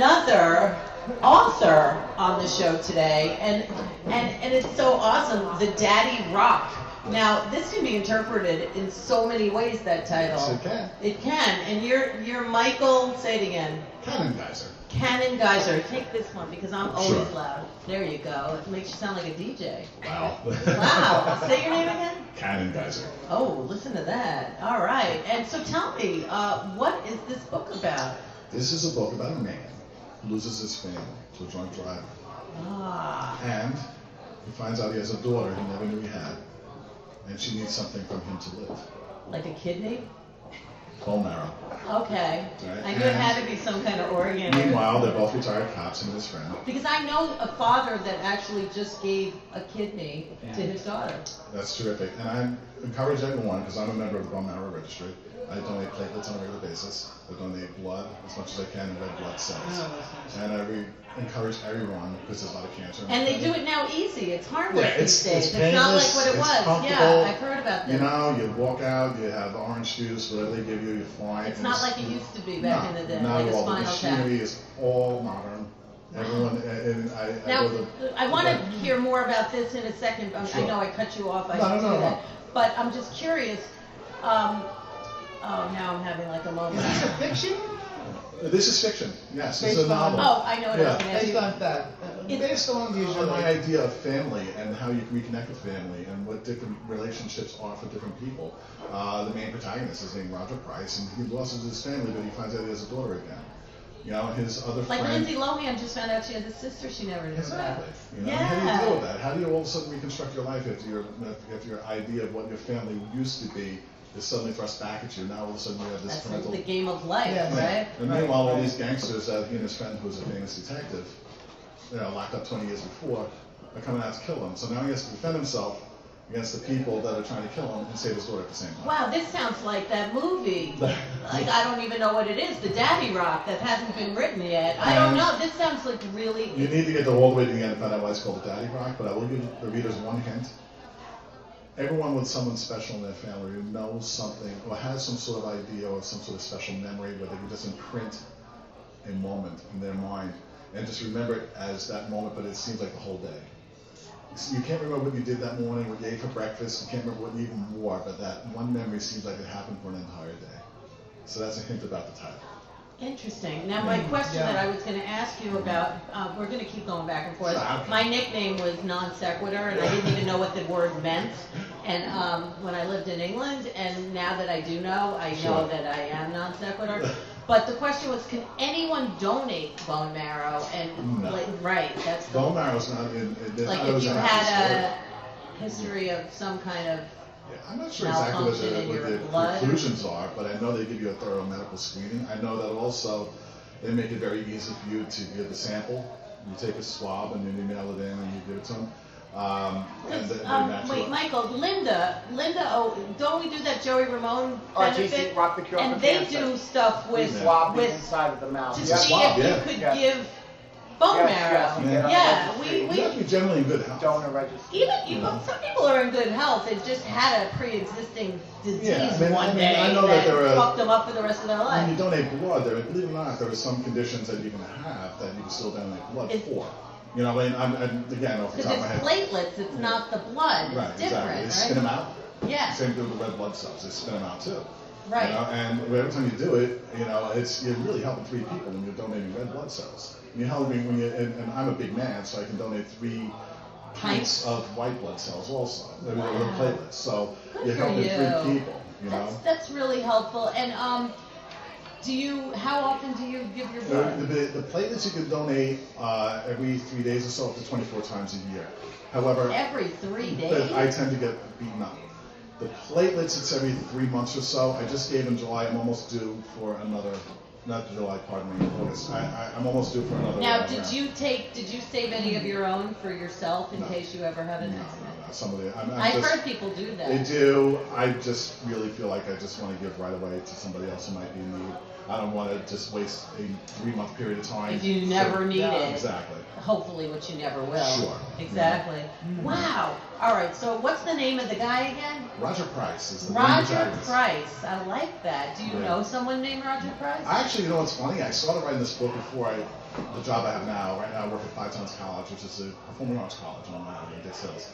another author on the show today, and it's so awesome, the Daddy Rock. Now, this can be interpreted in so many ways, that title. Yes, it can. It can. And you're Michael, say it again. KaNNenGieSeR. KaNNenGieSeR. Take this one because I'm always Sure. loud. There you go. It makes you sound like a DJ. Wow. Wow. Say your name again? KaNNenGieSeR. Oh, listen to that. All right. And so tell me, what is this book about? This is a book about a man who loses his family to a drunk driver. Ah. And he finds out he has a daughter he never knew he had. And she needs something from him to live. Like a kidney? Bone marrow. Okay. Right. I knew it had to be some kind of organ. Meanwhile, they're both retired cops, him and his friend. Because I know a father that actually just gave a kidney to his daughter. That's terrific. And I encourage everyone, because I'm a member of the Bone Marrow Registry, I donate platelets on a regular basis. I donate blood as much as I can, and red blood cells. And I encourage everyone, because there's a lot of cancer. And they do it now easy. It's harmless Yeah, these days. it's It's not like painless, what it it's was. comfortable. Yeah, I've heard about this. You know, you walk out, you have orange juice, whatever they give you, you're fine. It's not like it used to be back in the day, not like at a all. The Spinal Tap. machinery is all modern. Everyone, and I Now, go I want to hear more about this in a second. I Sure. know I cut you off. I No, should no, do no, that. no. But I'm just curious. Oh, now I'm having like a moment. Is this a fiction? This is fiction. Yes, it's a Based on- novel. Oh, I know what I was going to ask Based you. on fact. Based on usually. My idea of family and how you can reconnect with family and what different relationships are for different people. The main protagonist is named Roger Price, and he loses his family, but he finds out he has a daughter again. You know, his other Like friend. Lindsay Lohan just found out she has a sister she never knew Exactly. about. You know, Yeah. how do you deal with that? How do you all of a sudden reconstruct your life if your idea of what your family used to be is suddenly thrust back at you? Now all of a sudden you have this That's parental. the game of life, Yes. right? And meanwhile, all these gangsters that he and his friend, who's a famous detective, locked up 20 years before, are coming out to kill him. So now he has to defend himself against the people that are trying to kill him and save his daughter at the same time. Wow, this sounds like that movie. Like, I don't even know what it is, the Daddy Rock, that hasn't been written yet. I don't know, this sounds like really... You need to get all the way to the end to find out why it's called the Daddy Rock, but I will give the readers one hint. Everyone with someone special in their family who knows something or has some sort of idea or some sort of special memory where they can just imprint a moment in their mind and just remember it as that moment, but it seems like the whole day. You can't remember what you did that morning, what you ate for breakfast, you can't remember what you even wore, but that one memory seems like it happened for an entire day. So that's a hint about the title. Interesting. Now, my question that I was going to ask you about, we're going to keep going back and forth. My nickname was non sequitur, and I didn't even know what the word meant. And when I lived in England, and now that I do know, I know that I am non sequitur. But the question was, can anyone donate bone marrow? And No. right, that's the Bone marrow is not in. like if you had a history of some kind of I'm not sure exactly what malfunction in your the blood. conclusions are, but I know they give you a thorough medical screening. I know that also they make it very easy for you to give a sample. You take a swab and then you mail it in and you give it to them. Wait, Michael, Linda, oh, don't we do that Joey Ramone benefit? RTC, Rock the Cure for And they Cancer. do stuff with Swab the inside of the mouth. to Yeah. see Swab, if yeah. you could Yeah. give bone Yes, marrow. yes, Yeah, we You have to be generally in good health. Donor registry. even some people are in good health. They just had a pre-existing disease Yeah, I mean, one I day know that there are- fucked them up for the rest of their life. When you donate blood, believe it or not, there are some conditions that you can have that you can still donate blood for. You know, I mean, again, off the Because top of my it's head. platelets, it's not the blood. Right, It's exactly. different, They right? spin them out. Yeah. Same thing with the red blood cells. They spin them out too. Right. You know, and every time you do it, you know, you're really helping 3 people when you're donating red blood cells. You're helping when you, and I'm a big man, so I can donate 3 pints of white blood cells also. They're platelets. So Good you're for helping you. 3 people. You know. That's really helpful. And how often do you give your blood? The platelets you can donate every 3 days or so, up to 24 times a year. However, Every 3 days? I tend to get beaten up. The platelets, it's every 3 months or so. I just gave in July. I'm almost due for another, not July, pardon me, August. I'm almost due for another. Now, round. did you save any of your own for yourself in case you ever have an accident? No. Some of the, I've heard people do that. They do. I just really feel like I just want to give right away to somebody else who might be in need. I don't want to just waste a 3-month period of time. If you never need it. Exactly. Hopefully, which you never will. Sure. Exactly. Yeah. Wow. All right. So, what's the name of the guy again? Roger Price is the Roger Price. I like that. Do you know someone named Roger Price? Actually, you know what's funny? I started writing this book before the job I have now. Right now, I work at Five Towns College, which is a performing arts college on Long Island in Dix Hills.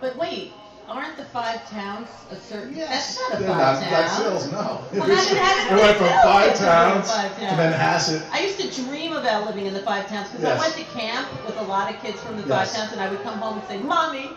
But wait, aren't the 5 towns a certain? Yes, That's not a they're 5 not town. Dix Hills, no. Well, how did It went from 5 towns to to Manhasset. I used to dream about living in the 5 towns because I went to camp with a lot of kids from the 5 towns, and I would come home and say, "Mommy,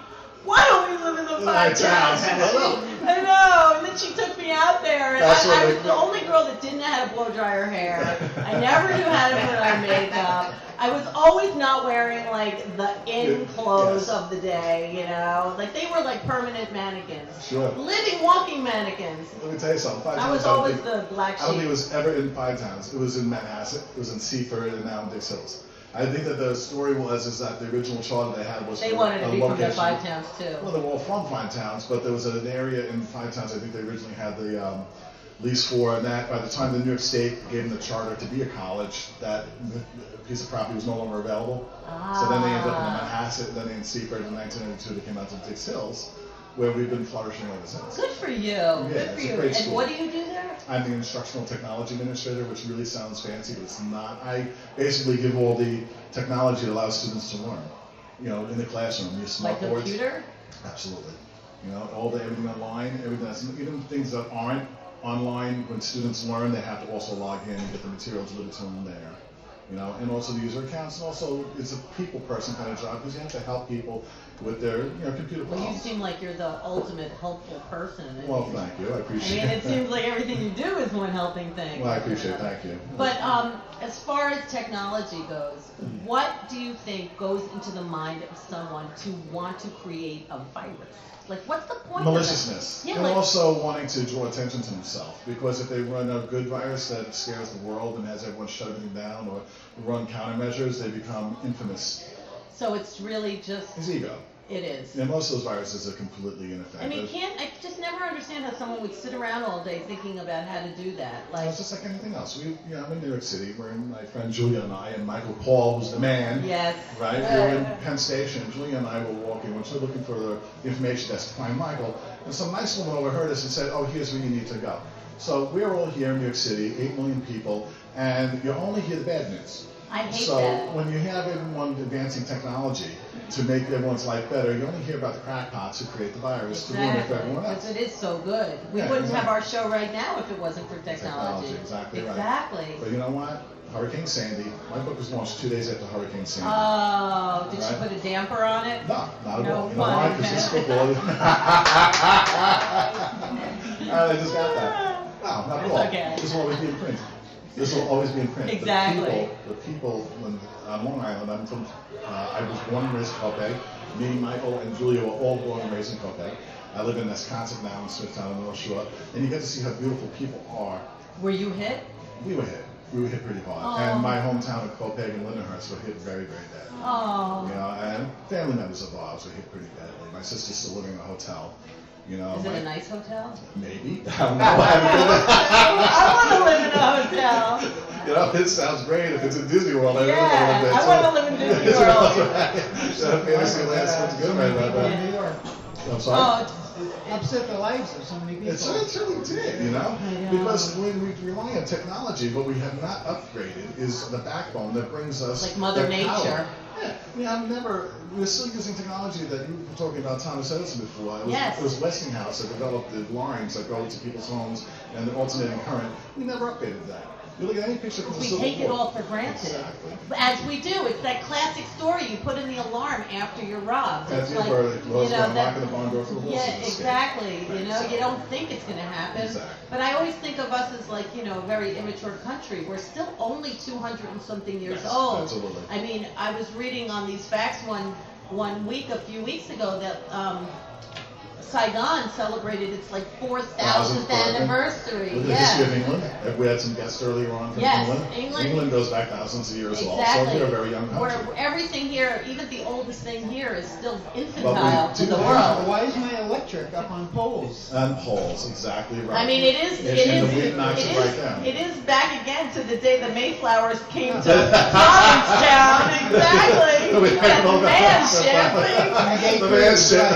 why don't we live in the 5 towns?" I know. And then she took me out there, and I was the only girl that didn't know how to blow dry her hair. I never knew how to put on makeup. I was always not wearing like the in clothes of the day, you know. Like they were like permanent mannequins. Sure. Living, walking mannequins. Let me tell you something. I was always the black sheep. I don't think it was ever in 5 towns. It was in Manhasset, it was in Seaford, and now in Dix Hills. I think that the story is that the original charter they had was they for wanted to be from the location. 5 towns too. Well, they were all from 5 towns, but there was an area in 5 towns. I think they originally had the lease for, and that by the time the New York State gave them the charter to be a college, that piece of property was no longer available. So then they ended up in Manhasset, then in Seaford. In 1992, they came out to Dix Hills, where we've been flourishing ever since. Good for you. Yeah, Good for it's you. a great And school. what do you do there? I'm the instructional technology administrator, which really sounds fancy, but it's not. I basically give all the technology that allows students to learn. You know, in the classroom, you use Like smartboards. computer? Absolutely. You know, everything online, everything that's even things that aren't online. When students learn, they have to also log in and get the materials delivered to them there. You know, and also the user accounts, and also it's a people person kind of job because you have to help people with their computer problems. Well, you seem like you're the ultimate helpful person. Well, thank you. I appreciate it. I mean, it seems like everything you do is one helping thing. Well, I appreciate it. Thank you. But as far as technology goes, what do you think goes into the mind of someone to want to create a virus? Like, what's the point Maliciousness. of it? Yeah, and like, also wanting to draw attention to themselves. Because if they run a good virus that scares the world and has everyone shut everything down, or run countermeasures, they become infamous. so it's really just... It's ego. It is. And most of those viruses are completely ineffective. I mean, I just never understand how someone would sit around all day thinking about how to do that. Like, it's just like anything else. I'm in New York City. We're in, my friend Julia and I, and Michael Paul, who's the man. yes. Right? We were in Penn Station. Julia and I were walking. We're sort of looking for the information desk to find Michael. And some nice woman overheard us and said, "Oh, here's where you need to go." So we're all here in New York City, 8 million people, and you only hear the bad news. I hate So that. when you have everyone advancing technology to make everyone's life better, you only hear about the crackpots who create the virus to ruin it for everyone else. Because it is so good. We Yeah, wouldn't have exactly. our show right now if it wasn't for technology. Exactly right. Exactly. But you know what? Hurricane Sandy. My book was launched 2 days after Hurricane Sandy. Oh, did she Right. put a damper on it? No, not at No all. You know why? fun. Because this football. I just got that. No, not at all. Okay. This will always be in print. This will always be in print. Exactly. The people when, on Long Island, I was born and raised in Copiague. Me, Michael, and Julia were all born and raised in Copiague. I live in Wisconsin now in Smithtown and North Shore. And you get to see how beautiful people are. Were you hit? We were hit. We were hit pretty hard. Oh. And my hometown of Copiague and Lindenhurst were hit very, very bad. Oh. You know, and family members of ours were hit pretty badly. My sister's still living in a hotel. You know, Is it a nice hotel? Maybe. I don't know. I haven't been there. I want to live in a hotel. You know, it sounds great if it's in Disney World. Yeah, I want to live in Disney World. Fantasyland sounds good right about that. New York. I'm sorry. Oh, It upset the lives of so many people. It really did, you know? Because when we rely on technology, what we have not upgraded is the backbone that brings us like Mother the Nature. power. Yeah, we're still using technology that you were talking about Thomas Edison before. It was Westinghouse that developed the lines that go into people's homes and the alternating current. We never upgraded that. You look at any picture from the We Civil take it War. all for granted. Exactly. As we do. It's that classic story. You put in the alarm after you're robbed. That's It's it, where it goes you know, from knocking the barn door for the horses. yeah, to escape. exactly. Right, You know, exactly. you don't think it's going to happen. Exactly. But I always think of us as like, you know, a very immature country. We're still only 200 and something years Yes, old. absolutely. I mean, I was reading on these facts one week, a few weeks ago, that Saigon celebrated its like 4,000th 1000th birthday. anniversary. With the history of England, we had some guests earlier on from Yes, England. England goes back thousands of years Exactly. also. We're a very young country. Where everything here, even the oldest thing here, is still infantile But we to do the have- world. Why is my electric up on poles? And poles, exactly right. I mean, it is And the wind knocks it right down. it is back again to the day the Mayflowers came to Provincetown. Exactly. We had all The that man stuff. ship. The man ship.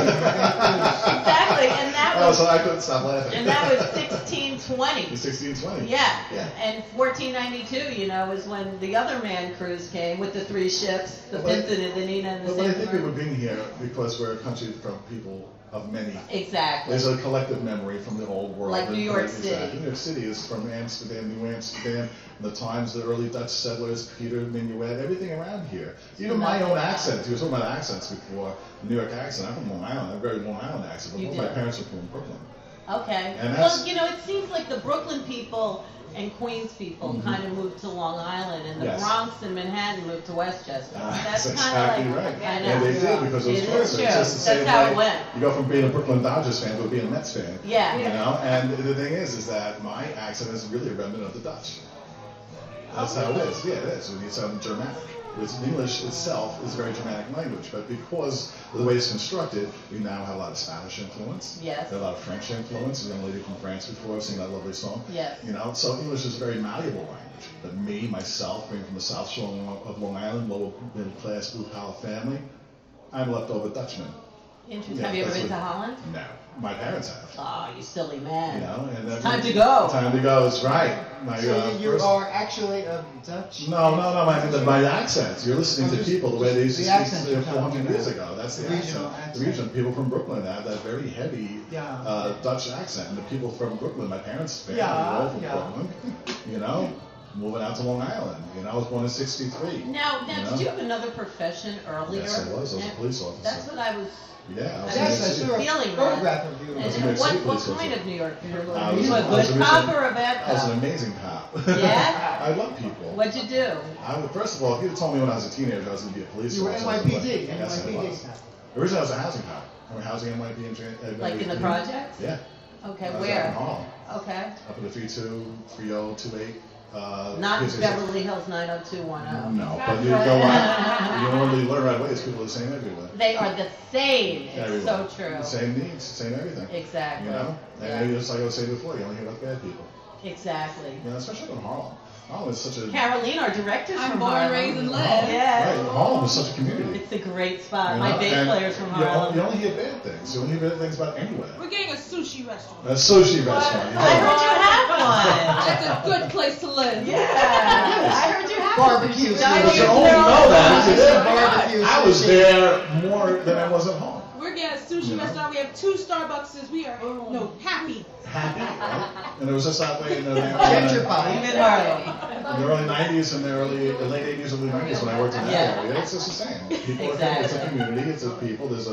Exactly, and that Oh, was so I couldn't stop laughing. and that was 1620. 1620. Yeah. Yeah. And 1492, you know, is when the other man cruise came with the 3 ships, the But- Vincent, the Nina, and the But I San think we were Bernardino. being here because we're a country from people of many. Exactly. There's a collective memory from the old world. Like New York Exactly. City. New York City is from Amsterdam, New Amsterdam, the times, the early Dutch settlers, Peter, Minuet, everything around here. Even my own accent. You were talking about accents before. New York accent. I'm from Long Island. I have a very Long Island accent. But You both do. my parents are from Brooklyn. Okay. And Well, that's- you know, it seems like the Brooklyn people and Queens people kind of moved to Long Island, and the Yes. Bronx and Manhattan moved to Westchester. That's kind exactly of like, right. I know. And they did because it was It is closer. true. It's just the That's same how way it went. You go from being a Brooklyn Dodgers fan to being a Mets fan. Yeah. You know, and the thing is that my accent is really a remnant of the Dutch. That's how it is. Yeah, it is. We need some Germanic. Because English itself is a very Germanic language, but because of the way it's constructed, we now have a lot of Spanish influence. Yes. A lot of French influence. A young lady from France before singing that lovely song. Yes. You know, so English is a very malleable language. But me, myself, being from the South Shore of Long Island, lower middle class, blue collar family, I'm a leftover Dutchman. Interesting. Yeah, Have you ever that's been to what- Holland? No, my parents have. Oh, you silly man. You know, and that Time to go. Time to go is right. My, So you first- are actually of Dutch? No, my accents. You're listening to people the way they used to The speak accent you're 400 talking years about. ago. That's the Regional accent. accent. The region. People from Brooklyn have that very heavy Yeah. Dutch accent. And the people from Brooklyn, my parents' family, Yeah, were all from yeah. Brooklyn. You know, moving out to Long Island. You know, I was born in '63. Now, You know? did you have another profession earlier? Yes, I was. I was a And police officer. That's what I was. Yeah, I was Yes, in New Yes, I York City. saw a Feeling photograph of you. I was And a New York what City police kind officer. of New York? I Were was- you a I was good a cop Michigan- or a bad I was an cop? amazing cop. Yeah? I love people. What'd you do? I would, first of all, if you'd have told me when I was a teenager I was going to be a police You were officer, I was like, NYPD, yes, I NYPD. was. Originally, I was a housing cop. Remember housing NYPD Like in the projects? Yeah. Okay, I was out in where? Harlem, Okay. up in the 32, 30, 28. Not business- Beverly Hills 90210. No, but you go out, you only learn right away. It's people are the same everywhere. They are the same. It's Everywhere. so true. Same needs, same everything. Exactly. You know? And Yeah. just like I was saying before, you only hear about bad people. Exactly. You know, especially in Harlem. Harlem is such a... Caroline, our director's I'm from born, Harlem. raised, and lived. Right, Yeah. Harlem is such a community. It's a great spot. You My know, bass and player's from you Harlem. only hear bad things. You only hear bad things about anywhere. We're getting a sushi restaurant. A sushi restaurant. I heard you have one. That's a good place to live. Yeah. I heard you have Barbecue. one. But But you you only know that if you're there. Barbecue I was sushi. there more than I was at home. We're getting a sushi Yeah. restaurant. We have 2 Starbuckses. We are happy. Happy, right? And it was just that way in the, Gentrified. I'm in Harlem. in the early 90s and the late 80s and early 90s when I worked in that Yeah. area. It's just the same. People are, Exactly. it's a community, it's a people, there's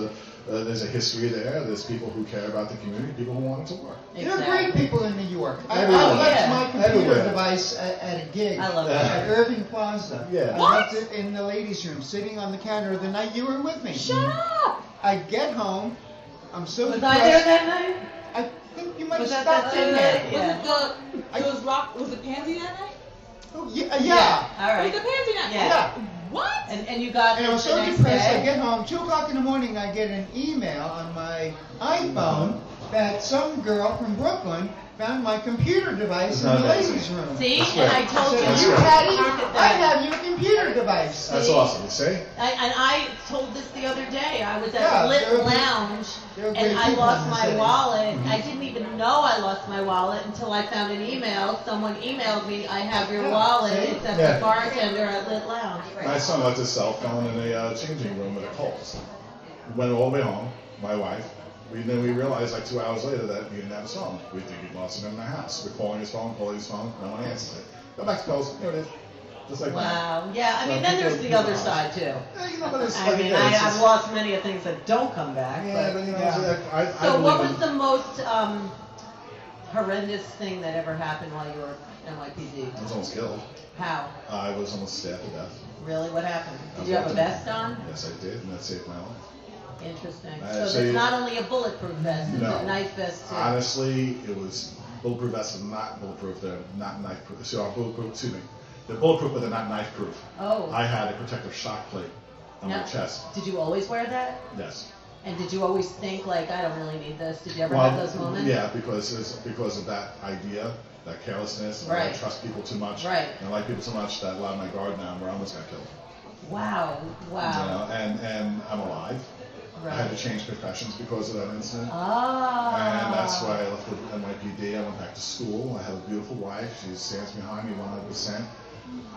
a history there, there's people who care about the community, people who want it to work. There are great people in New York. I Everywhere. left Yeah. my computer Everywhere. device at a gig I love Yeah. that. at Irving Plaza. Yeah. I left it in the ladies' room, sitting on the counter the night you were with me. Shut up. I get home, I'm so Was I there depressed. that night? I think you might Was have that stopped that in same there. night? Yeah. Was it Pansy that night? Oh, yeah. All It right. was the Pansy night. Yeah. Yeah. What? And you got And I was the so next depressed, I day? get home, 2 o'clock in the morning, I get an email on my iPhone that some girl from Brooklyn found my computer device in the ladies' room. See, That's and I right. told So you. That's you right. had it, Look at I that. have your computer device. That's See? awesome, you see? And I told this the other day. I was at Yeah, Lit they're- Lounge, they're and great I people lost in the my city. wallet. I didn't even know I lost my wallet until I found an email. Someone emailed me, I have your Yeah, wallet. see? It's at Yeah. the bartender at Lit Lounge. My son left his cell phone in a changing room at a Kohl's. We went all the way home, my wife. Then we realized like 2 hours later that he didn't have his phone. We think he lost it in the house. We're calling his phone, no one answers it. Go back to Kohl's, here it is. Just like that. Wow. Yeah, I mean, Well, then people- there's the other people side too. Yeah, you know, but it's I like, mean, yeah, it's I've just- lost many of things that don't come back. Yeah, but you know, Yeah. it's like, I So believe what in- was the most horrendous thing that ever happened while you were NYPD? I was almost killed. How? I was almost stabbed to death. Really? What happened? I Did was you have a walking- vest on? Yes, I did, and that saved my life. Interesting. So So it's not only a bulletproof vest, it's a knife vest too. Honestly, it was bulletproof vests are not bulletproof. They're not knife proof. So bulletproof. Excuse me. They're bulletproof, but they're not knife proof. Oh. I had a protective shock plate on my chest. Did you always wear that? Yes. And did you always think like, I don't really need this? Did you ever have those moments? Yeah, because of that idea, that carelessness. Right. I trust people too much. Right. And I like people so much that a lot of my guard down where I almost got killed. Wow. Wow. You know, and I'm alive. Right. I had to change professions because of that incident. Ah. And that's why I left the NYPD. I went back to school. I have a beautiful wife. She stands behind me 100%.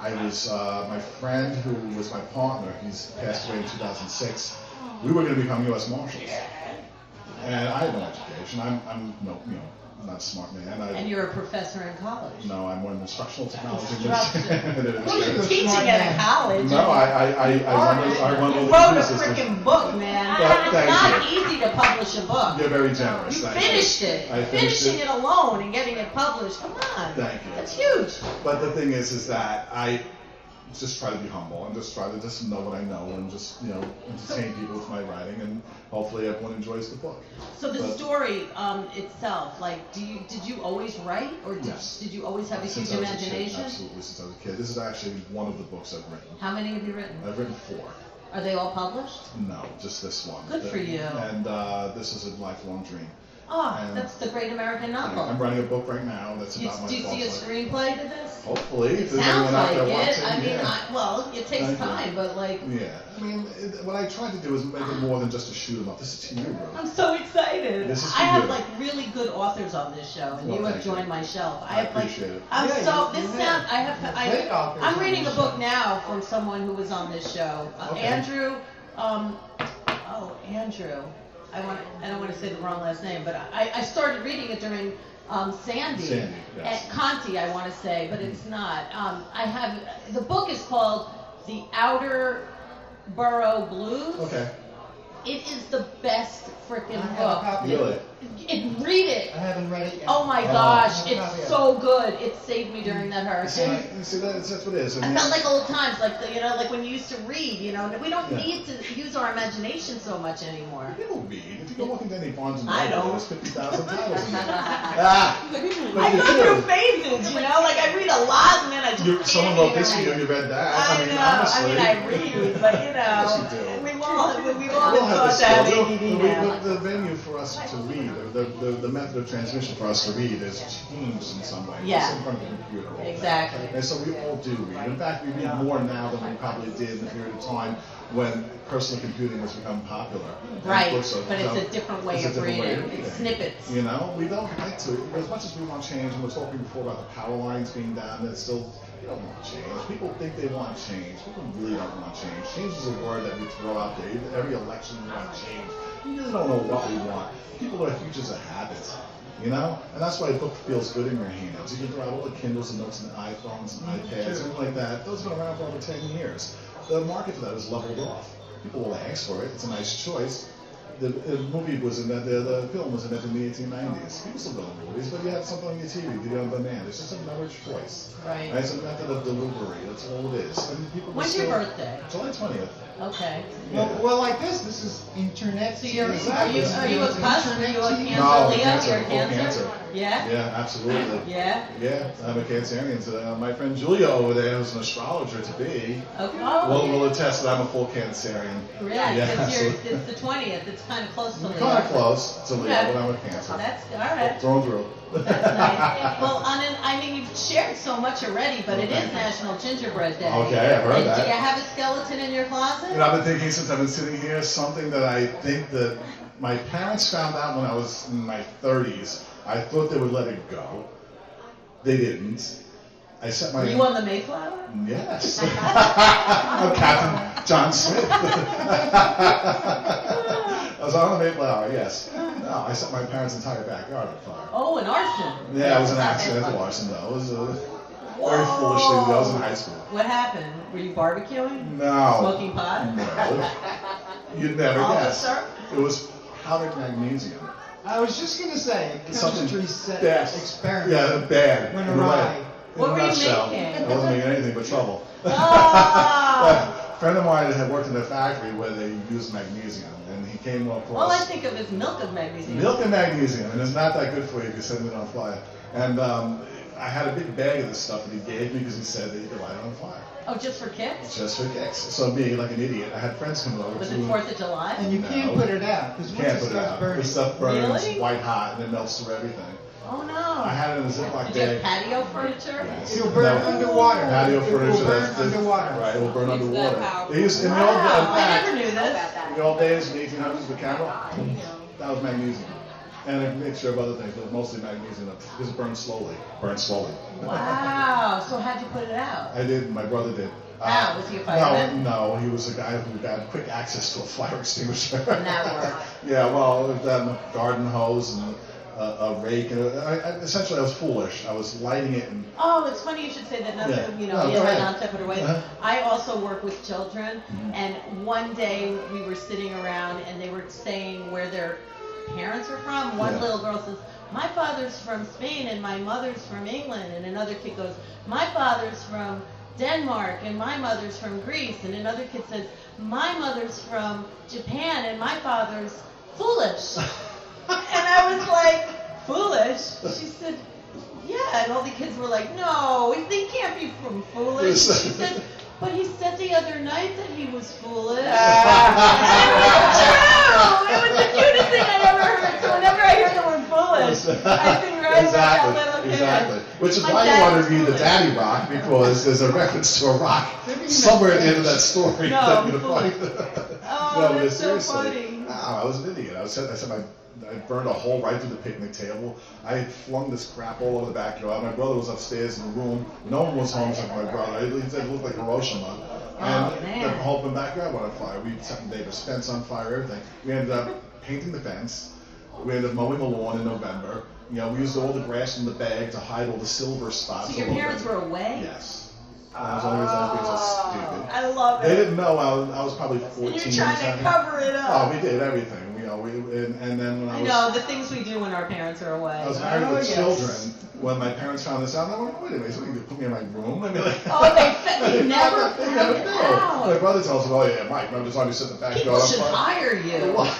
I was, my friend who was my partner, he's passed away in 2006. We were going to become U.S. Marshals. And I had no education. I'm not a smart man. And you're a professor in college. No, I'm an instructional technology. Teaching at a college. No, I run all You the wrote a systems. freaking book, man. But It's not easy to publish a book. You're very generous. You Thank finished you. it. I finished Finishing it alone and getting it published. Come on. Thank you. That's huge. But the thing is that I just try to be humble and just try to just know what I know and just, entertain people with my writing, and hopefully everyone enjoys the book. So the story itself, like, did you always write, or did you always have a huge imagination? Absolutely, since I was a kid. This is actually one of the books I've written. How many have you written? I've written 4. Are they all published? No, just this one. Good for you. And this is a lifelong dream. Oh, And that's the great American novel. I'm writing a book right now that's about my Do you see a screenplay to this? Hopefully. It if there's sounds anyone out like there it. watching, Well, it takes Thank you. time, but like. Yeah. I mean, what I tried to do is make it more than just a shoot 'em up. This is to you, bro. I'm so excited. This is I have you. like really good authors on this show, and Well, you have thank you. joined my shelf. I appreciate it. I'm Yeah, so you this have. sound. Great authors I'm on reading a this book show. now from someone who was on this show. Okay. Andrew. Andrew. I don't want to say the wrong last name, but I started reading it during Sandy. Sandy, yes. At Conti, I want to say, but it's not. The book is called The Outer Borough Blues. Okay. It is the best freaking I have a book. copy of Really? it. Read it. I haven't read it yet. Oh my Oh. gosh, I have a copy it's of so good. It saved me during that hurricane. See, that's what it is. I felt like old times, like when you used to read. We don't Yeah. need to use our imagination so much anymore. People read. If you go walk into any Barnes and I Noble, don't. there's 50,000 titles in there. I But you go do. through phases, like I read a lot and then I just Someone can't wrote this to even you and you read that. I know. Honestly. I read, but Yes, you do. we've all We'll have thought that this. ADD now. The venue for us to read, the method of transmission for us to read is changed in some way. Yeah. It's in front of a computer all day. Exactly. And so we all do read. In fact, we read more now than we probably did in the period of time when personal computing was becoming popular. And Right, books have but it's become- a different way it's a of different way reading. It's snippets. We don't like to. As much as we want change, and we were talking before about the power lines being down, it's still, we don't want change. People think they want change. People really don't want change. Change is a word that we throw out there. Every election we want change. We really don't know what we want. People are creatures of habit. And that's why a book feels good in your hands. You can throw out all the Kindles and notes and iPhones and iPads, something like that. Those have been around for over 10 years. The market for that is leveled off. People will ask for it. It's a nice choice. The movie was invented, the film was invented in the 1890s. People still go to movies, but you have something on your TV, video on demand. It's just another choice. Right. It's a method of delivery. That's all it is. And people When's your birthday? July 20th. Okay. Well, like this is internet. So are you a cusp? Are you a TV. Cancer, No, Leo? Cancer. You're a Oh, Cancer? Cancer. Yeah? Yeah, absolutely. Yeah? Yeah, I'm a Cancerian. So, my friend Julia over there, who's an astrologer to be, Okay. will attest that I'm a full Cancerian. Really? Yeah, It's the 20th. It's kind of close to Leo. Kind of close to Leo, Okay. but I'm a Cancer. That's all right. Thrown through. That's nice. Well, you've shared so much already, but it is National Gingerbread Day. Okay, I've heard And that. do you have a skeleton in your closet? I've been thinking since I've been sitting here, something that I think that my parents found out when I was in my 30s. I thought they would let it go. They didn't. I set my... Were you on the Mayflower? Yes. I'm Captain John Smith. I was on the Mayflower, yes. No, I set my parents' entire backyard on fire. Oh, an arson. Yeah, it was an accidental arson, though. It was a very foolish thing. I was in high school. What happened? Were you barbecuing? No. Smoking pot? No. You'd never guess. Officer? It was powdered magnesium. I was just going to say, Something chemistry set bad. experiment. Yeah, bad. Went You're awry. right. What In a were you nutshell, making? I wasn't making anything but trouble. Ah! friend of mine had worked in a factory where they used magnesium, and he came across. All I think of is milk of magnesium. Milk and magnesium, and it's not that good for you if you set it on fire. And I had a big bag of this stuff that he gave me because he said that you could light it on fire. Oh, just for kicks? Just for kicks. So me, like an idiot, I had friends come over. Was it 4th of July? And you can't put it out because once Can't it put it starts out. burning. This stuff burns Really? white hot and it melts through everything. Oh no. I had it in a Ziploc Did you have bag. patio furniture? Yes. It'll burn No. underwater. Patio It furniture. will burn that's underwater. Right, it will burn It's that underwater. powerful. They used, in the Wow, old days, I never knew this. in the old days, in the 1800s, the camera, that was magnesium. And a mixture of other things, but mostly magnesium because it burns slowly. Burns slowly. Wow. So how'd you put it out? I did. My brother did. How? Was he a fireman? No, he was a guy who got quick access to a fire extinguisher. And that worked. Yeah, well, a garden hose and a rake. And essentially, I was foolish. I was lighting it and. Oh, it's funny you should say that. Yeah. You No, know, go in my ahead. non-sequitur way. Uh-huh. I also work with children, and one day we were sitting around, and they were saying where their parents are from. One Yeah. little girl says, "My father's from Spain, and my mother's from England," and another kid goes, "My father's from Denmark, and my mother's from Greece," and another kid says, "My mother's from Japan, and my father's foolish." And I was like, "Foolish?" She said, "Yeah," and all the kids were like, "No, they can't be from foolish." She said, "But he said the other night that he was foolish." And it was true! It was the cutest thing I ever heard. So whenever I hear the word foolish, I think right about that little kid. Exactly. Which is My why you dad want was to read the foolish. Daddy Rock, because there's a reference to a rock somewhere at the end of that story. No, that you're foolish. find. Oh, No, but that's so seriously. funny. No, I was an idiot. I said I burned a hole right through the picnic table. I had flung this crap all over the backyard. My brother was upstairs in the room. No one was home except my brother. He said it looked like Hiroshima. And man. the whole backyard went on fire. We set the neighbor's fence on fire, everything. We ended up painting the fence. We ended up mowing the lawn in November. You know, we used all the grass in the bag to hide all the silver spots. So your all over parents it. were away? Yes. That was the only reason I was being so stupid. I love it. They didn't know I was probably 14. And you're trying to something. cover it up. Oh, we did everything. You know, and then when I I was, know, the things we do when our parents are away. I was married Oh, with yes. children. When my parents found this out, I went, wait a minute, so you put me in my room? I mean, like, Oh, they never they found never it knew. out. My brother tells me, oh yeah, Mike, remember the time you set the back People door on should fire? hire you Why? to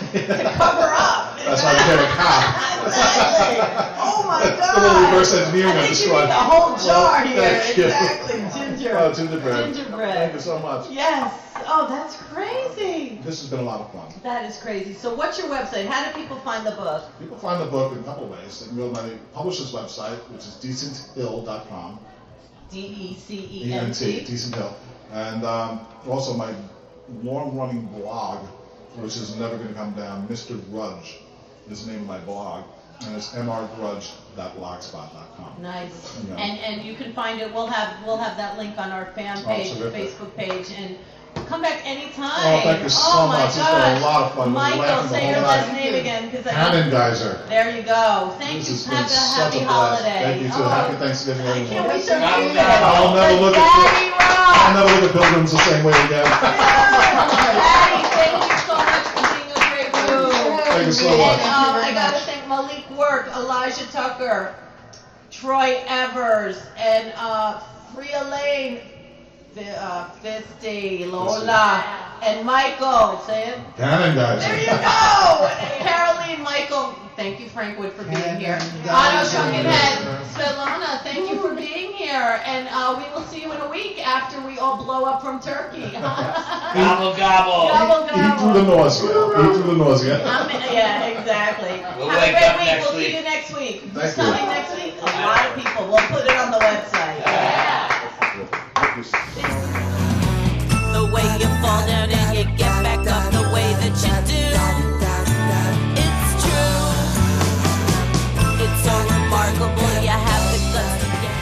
cover up. That's why I became a cop. Exactly. Oh my That's God. a little reverse engineering I on think this you one. need a whole jar Well, here. thank you. Exactly. Ginger. Oh, gingerbread. Gingerbread. Thank you so much. Yes. Oh, that's crazy. This has been a lot of fun. That is crazy. So what's your website? How do people find the book? People find the book in a couple of ways. They can go to my publisher's website, which is decenthill.com. DECENT. Decent Hill. And also my long-running blog, which is never going to come down, Mr. Grudge is the name of my blog. And it's mrgrudge.blogspot.com. Nice. Yeah. And you can find it. We'll have that link on our fan page, terrific. Facebook page, and come back anytime. Oh, thank you so my much. It's been a gosh. lot of fun. We've been Michael, laughing the say your whole last night. name again, because KaNNenGieSeR. there you go. Thank This you. has been Have a such happy a blast. holiday. Thank you too. Oh, Happy Thanksgiving, I can't everyone. wait to Happy read it. Thanksgiving. I'll never look at Daddy I'll Rock. never look at pilgrims the same way again. Daddy, thank you so much for being a great dude. Thank you so And much. I gotta thank Malik Work, Elijah Tucker, Troy Evers, and Freya Lane, Fisty, Lola, and Michael. Say it. KaNNenGieSeR. There you go. Caroline, Michael. Thank you, Frank Wood, for being here. Otto Chunkinhead, Svetlana, thank you for being here. And we will see you in a week after we all blow up from Turkey. Gobble, gobble. Gobble, Eat through the nausea. Eat through the nausea. Yeah, exactly. We'll Have a wake great up week. next We'll see week. you next week. Thank Who's you. coming next week? A lot of people. We'll put it on the website. Thank you. The way you fall down and you get back up the way that you do. It's true. It's so remarkable you have the guts to get.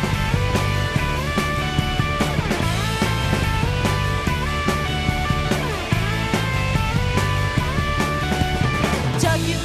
Chuck is